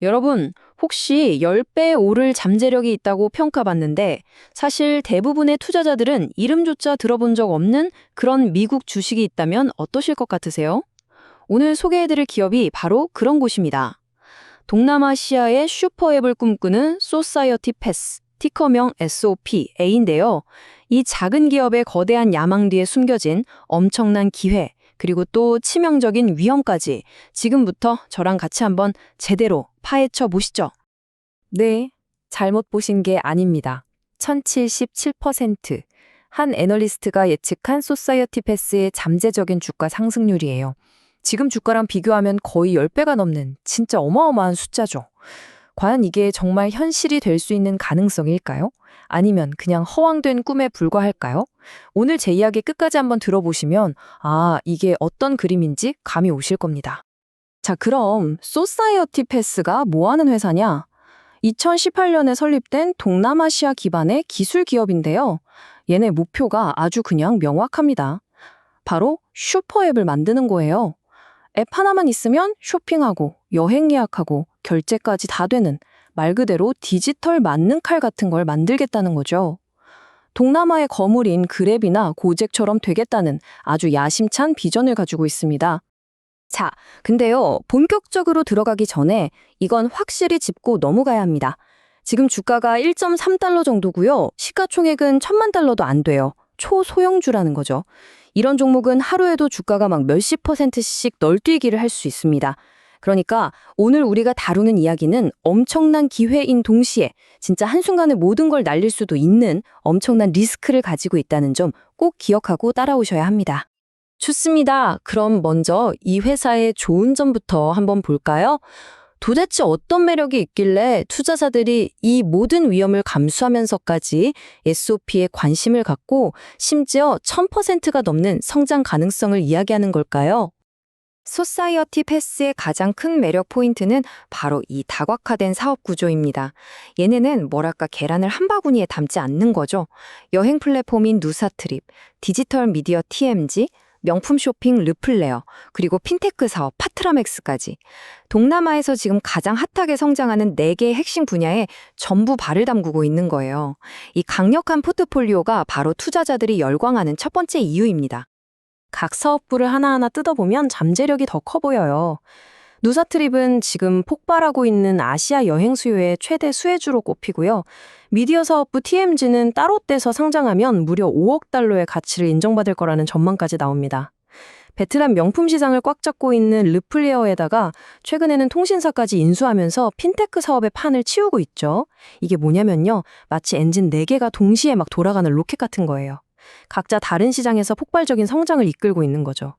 여러분, 혹시 10배 오를 잠재력이 있다고 평가받는데 사실 대부분의 투자자들은 이름조차 들어본 적 없는 그런 미국 주식이 있다면 어떠실 것 같으세요? 오늘 소개해드릴 기업이 바로 그런 곳입니다. 동남아시아의 슈퍼앱을 꿈꾸는 소사이어티 패스, 티커명 SOPA인데요. 이 작은 기업의 거대한 야망 뒤에 숨겨진 엄청난 기회, 그리고 또 치명적인 위험까지 지금부터 저랑 같이 한번 제대로 파헤쳐 보시죠. 네, 잘못 보신 게 아닙니다. 1077%. 한 애널리스트가 예측한 소사이어티 패스의 잠재적인 주가 상승률이에요. 지금 주가랑 비교하면 거의 10배가 넘는 진짜 어마어마한 숫자죠. 과연 이게 정말 현실이 될 수 있는 가능성일까요? 아니면 그냥 허황된 꿈에 불과할까요? 오늘 제 이야기 끝까지 한번 들어보시면 이게 어떤 그림인지 감이 오실 겁니다. 자, 그럼 소사이어티 패스가 뭐 하는 회사냐? 2018년에 설립된 동남아시아 기반의 기술 기업인데요. 얘네 목표가 아주 그냥 명확합니다. 바로 슈퍼앱을 만드는 거예요. 앱 하나만 있으면 쇼핑하고 여행 예약하고 결제까지 다 되는 말 그대로 디지털 만능 칼 같은 걸 만들겠다는 거죠. 동남아의 거물인 그랩이나 고젝처럼 되겠다는 아주 야심찬 비전을 가지고 있습니다. 자, 근데요, 본격적으로 들어가기 전에 이건 확실히 짚고 넘어가야 합니다. 지금 주가가 1.3달러 정도고요. 시가총액은 1,000만 달러도 안 돼요. 초소형주라는 거죠. 이런 종목은 하루에도 주가가 막 몇십 %씩 널뛰기를 할 수 있습니다. 그러니까 오늘 우리가 다루는 이야기는 엄청난 기회인 동시에 진짜 한순간에 모든 걸 날릴 수도 있는 엄청난 리스크를 가지고 있다는 점 꼭 기억하고 따라오셔야 합니다. 좋습니다. 그럼 먼저 이 회사의 좋은 점부터 한번 볼까요? 도대체 어떤 매력이 있길래 투자자들이 이 모든 위험을 감수하면서까지 SOP에 관심을 갖고 심지어 1000%가 넘는 성장 가능성을 이야기하는 걸까요? 소사이어티 패스의 가장 큰 매력 포인트는 바로 이 다각화된 사업 구조입니다. 얘네는 뭐랄까 계란을 한 바구니에 담지 않는 거죠. 여행 플랫폼인 누사트립, 디지털 미디어 TMG, 명품 쇼핑 르플레어, 그리고 핀테크 사업 파트라맥스까지. 동남아에서 지금 가장 핫하게 성장하는 4개의 핵심 분야에 전부 발을 담그고 있는 거예요. 이 강력한 포트폴리오가 바로 투자자들이 열광하는 첫 번째 이유입니다. 각 사업부를 하나하나 뜯어보면 잠재력이 더 커 보여요. 누사트립은 지금 폭발하고 있는 아시아 여행 수요의 최대 수혜주로 꼽히고요. 미디어 사업부 TMG는 따로 떼서 상장하면 무려 5억 달러의 가치를 인정받을 거라는 전망까지 나옵니다. 베트남 명품 시장을 꽉 잡고 있는 르플레어에다가 최근에는 통신사까지 인수하면서 핀테크 사업의 판을 치우고 있죠. 이게 뭐냐면요. 마치 엔진 4개가 동시에 막 돌아가는 로켓 같은 거예요. 각자 다른 시장에서 폭발적인 성장을 이끌고 있는 거죠.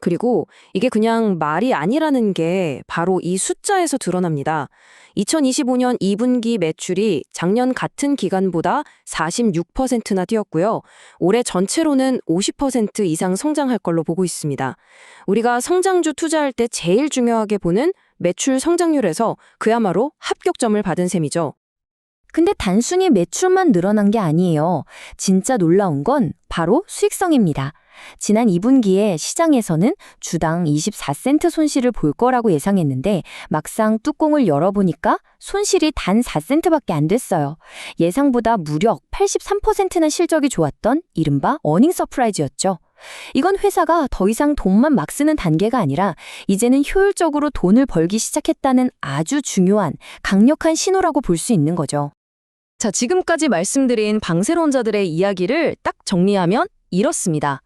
그리고 이게 그냥 말이 아니라는 게 바로 이 숫자에서 드러납니다. 2025년 2분기 매출이 작년 같은 기간보다 46%나 뛰었고요. 올해 전체로는 50% 이상 성장할 걸로 보고 있습니다. 우리가 성장주 투자할 때 제일 중요하게 보는 매출 성장률에서 그야말로 합격점을 받은 셈이죠. 근데 단순히 매출만 늘어난 게 아니에요. 진짜 놀라운 건 바로 수익성입니다. 지난 2분기에 시장에서는 주당 24센트 손실을 볼 거라고 예상했는데 막상 뚜껑을 열어보니까 손실이 단 4센트밖에 안 됐어요. 예상보다 무려 83%나 실적이 좋았던 이른바 어닝 서프라이즈였죠. 이건 회사가 더 이상 돈만 막 쓰는 단계가 아니라 이제는 효율적으로 돈을 벌기 시작했다는 아주 중요한 강력한 신호라고 볼 수 있는 거죠. 자, 지금까지 말씀드린 방세론자들의 이야기를 딱 정리하면 이렇습니다.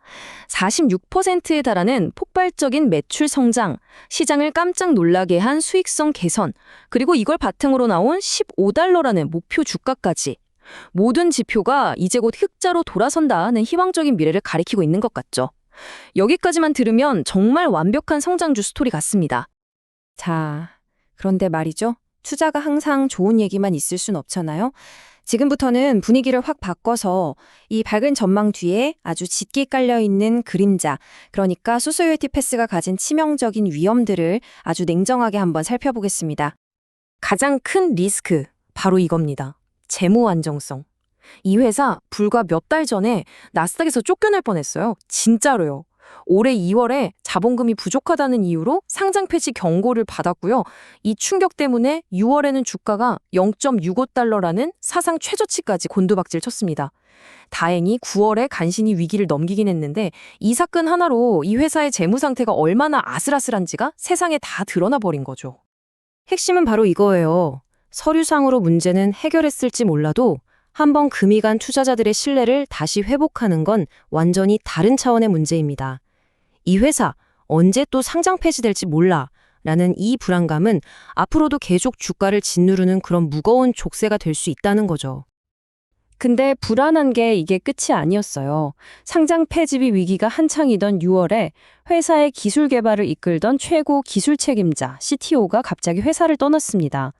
46%에 달하는 폭발적인 매출 성장, 시장을 깜짝 놀라게 한 수익성 개선, 그리고 이걸 바탕으로 나온 15달러라는 목표 주가까지. 모든 지표가 이제 곧 흑자로 돌아선다는 희망적인 미래를 가리키고 있는 것 같죠. 여기까지만 들으면 정말 완벽한 성장주 스토리 같습니다. 자, 그런데 말이죠. 투자가 항상 좋은 얘기만 있을 순 없잖아요. 지금부터는 분위기를 확 바꿔서 이 밝은 전망 뒤에 아주 짙게 깔려있는 그림자, 그러니까 소사이어티 패스가 가진 치명적인 위험들을 아주 냉정하게 한번 살펴보겠습니다. 가장 큰 리스크, 바로 이겁니다. 재무 안정성. 이 회사 불과 몇 달 전에 나스닥에서 쫓겨날 뻔했어요. 진짜로요. 올해 2월에 자본금이 부족하다는 이유로 상장 폐지 경고를 받았고요. 이 충격 때문에 6월에는 주가가 0.65달러라는 사상 최저치까지 곤두박질 쳤습니다. 다행히 9월에 간신히 위기를 넘기긴 했는데 이 사건 하나로 이 회사의 재무 상태가 얼마나 아슬아슬한지가 세상에 다 드러나 버린 거죠. 핵심은 바로 이거예요. 서류상으로 문제는 해결했을지 몰라도 한번 금이 간 투자자들의 신뢰를 다시 회복하는 건 완전히 다른 차원의 문제입니다. 이 회사 언제 또 상장 폐지될지 몰라 라는 이 불안감은 앞으로도 계속 주가를 짓누르는 그런 무거운 족쇄가 될 수 있다는 거죠. 근데 불안한 게 이게 끝이 아니었어요. 상장 폐지비 위기가 한창이던 6월에 회사의 기술 개발을 이끌던 최고 기술 책임자 CTO가 갑자기 회사를 떠났습니다.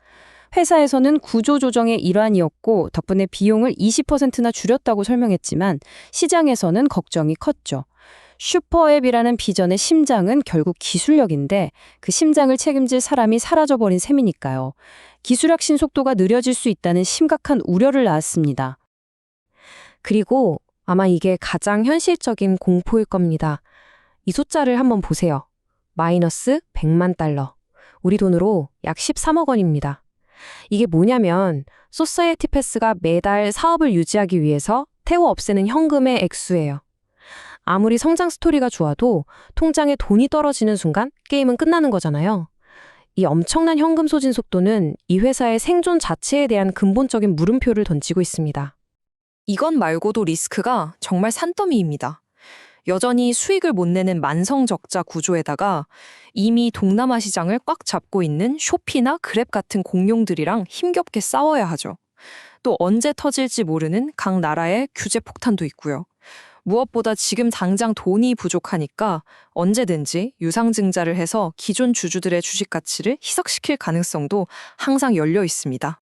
회사에서는 구조 조정의 일환이었고 덕분에 비용을 20%나 줄였다고 설명했지만 시장에서는 걱정이 컸죠. 슈퍼앱이라는 비전의 심장은 결국 기술력인데 그 심장을 책임질 사람이 사라져버린 셈이니까요. 기술 혁신 속도가 느려질 수 있다는 심각한 우려를 낳았습니다. 그리고 아마 이게 가장 현실적인 공포일 겁니다. 이 숫자를 한번 보세요. 마이너스 100만 달러. 우리 돈으로 약 13억 원입니다. 이게 뭐냐면 소사이어티 패스가 매달 사업을 유지하기 위해서 태워 없애는 현금의 액수예요. 아무리 성장 스토리가 좋아도 통장에 돈이 떨어지는 순간 게임은 끝나는 거잖아요. 이 엄청난 현금 소진 속도는 이 회사의 생존 자체에 대한 근본적인 물음표를 던지고 있습니다. 이건 말고도 리스크가 정말 산더미입니다. 여전히 수익을 못 내는 만성 적자 구조에다가 이미 동남아 시장을 꽉 잡고 있는 쇼피나 그랩 같은 공룡들이랑 힘겹게 싸워야 하죠. 또 언제 터질지 모르는 각 나라의 규제 폭탄도 있고요. 무엇보다 지금 당장 돈이 부족하니까 언제든지 유상증자를 해서 기존 주주들의 주식 가치를 희석시킬 가능성도 항상 열려 있습니다.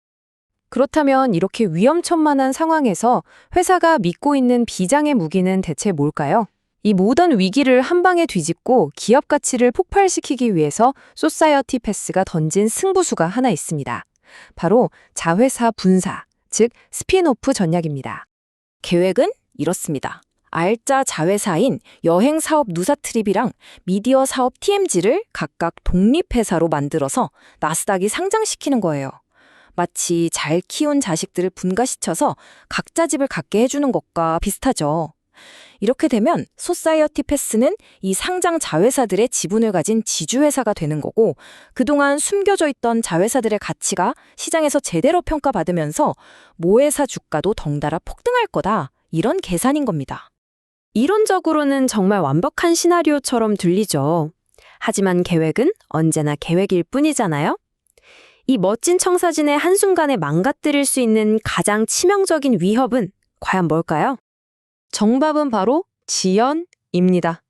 그렇다면 이렇게 위험천만한 상황에서 회사가 믿고 있는 비장의 무기는 대체 뭘까요? 이 모든 위기를 한 방에 뒤집고 기업 가치를 폭발시키기 위해서 소사이어티 패스가 던진 승부수가 하나 있습니다. 바로 자회사 분사, 즉 스핀오프 전략입니다. 계획은 이렇습니다. 알짜 자회사인 여행사업 누사트립이랑 미디어 사업 TMG를 각각 독립회사로 만들어서 나스닥이 상장시키는 거예요. 마치 잘 키운 자식들을 분가시켜서 각자 집을 갖게 해주는 것과 비슷하죠. 이렇게 되면 소사이어티 패스는 이 상장 자회사들의 지분을 가진 지주회사가 되는 거고 그동안 숨겨져 있던 자회사들의 가치가 시장에서 제대로 평가받으면서 모회사 주가도 덩달아 폭등할 거다. 이런 계산인 겁니다. 이론적으로는 정말 완벽한 시나리오처럼 들리죠. 하지만 계획은 언제나 계획일 뿐이잖아요. 이 멋진 청사진의 한순간에 망가뜨릴 수 있는 가장 치명적인 위협은 과연 뭘까요? 정답은 바로 지연입니다.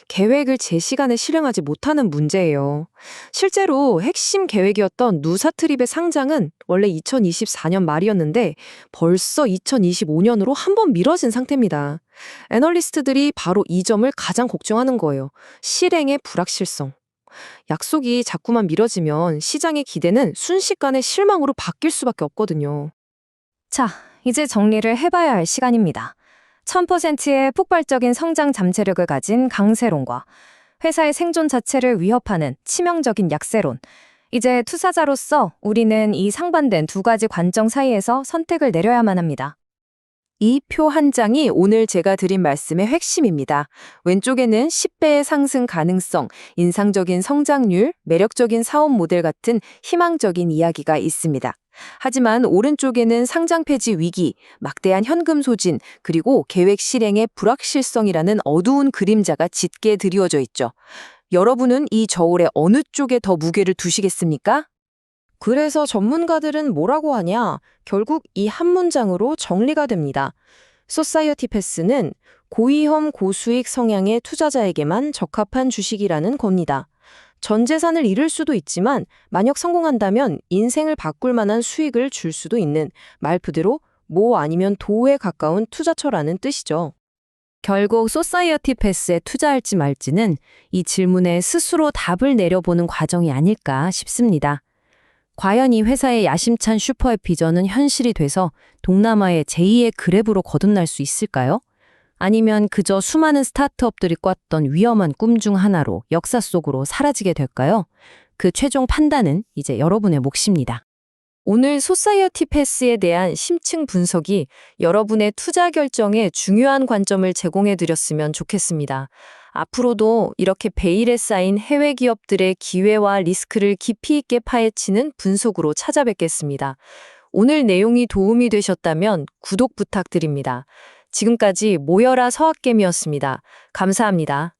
계획을 제 시간에 실행하지 못하는 문제예요. 실제로 핵심 계획이었던 누사트립의 상장은 원래 2024년 말이었는데 벌써 2025년으로 한 번 미뤄진 상태입니다. 애널리스트들이 바로 이 점을 가장 걱정하는 거예요. 실행의 불확실성. 약속이 자꾸만 미뤄지면 시장의 기대는 순식간에 실망으로 바뀔 수밖에 없거든요. 자, 이제 정리를 해봐야 할 시간입니다. 1000%의 폭발적인 성장 잠재력을 가진 강세론과 회사의 생존 자체를 위협하는 치명적인 약세론. 이제 투자자로서 우리는 이 상반된 두 가지 관점 사이에서 선택을 내려야만 합니다. 이 표 한 장이 오늘 제가 드린 말씀의 핵심입니다. 왼쪽에는 10배의 상승 가능성, 인상적인 성장률, 매력적인 사업 모델 같은 희망적인 이야기가 있습니다. 하지만 오른쪽에는 상장 폐지 위기, 막대한 현금 소진, 그리고 계획 실행의 불확실성이라는 어두운 그림자가 짙게 드리워져 있죠. 여러분은 이 저울에 어느 쪽에 더 무게를 두시겠습니까? 그래서 전문가들은 뭐라고 하냐? 결국 이 한 문장으로 정리가 됩니다. 소사이어티 패스는 고위험 고수익 성향의 투자자에게만 적합한 주식이라는 겁니다. 전 재산을 잃을 수도 있지만 만약 성공한다면 인생을 바꿀 만한 수익을 줄 수도 있는 말 그대로 모 아니면 도에 가까운 투자처라는 뜻이죠. 결국 소사이어티 패스에 투자할지 말지는 이 질문에 스스로 답을 내려보는 과정이 아닐까 싶습니다. 과연 이 회사의 야심찬 슈퍼앱 비전은 현실이 돼서 동남아의 제2의 그랩으로 거듭날 수 있을까요? 아니면 그저 수많은 스타트업들이 꿨던 위험한 꿈 중 하나로 역사 속으로 사라지게 될까요? 그 최종 판단은 이제 여러분의 몫입니다. 오늘 소사이어티 패스에 대한 심층 분석이 여러분의 투자 결정에 중요한 관점을 제공해 드렸으면 좋겠습니다. 앞으로도 이렇게 베일에 쌓인 해외 기업들의 기회와 리스크를 깊이 있게 파헤치는 분석으로 찾아뵙겠습니다. 오늘 내용이 도움이 되셨다면 구독 부탁드립니다. 지금까지 모여라 서학개미였습니다. 감사합니다.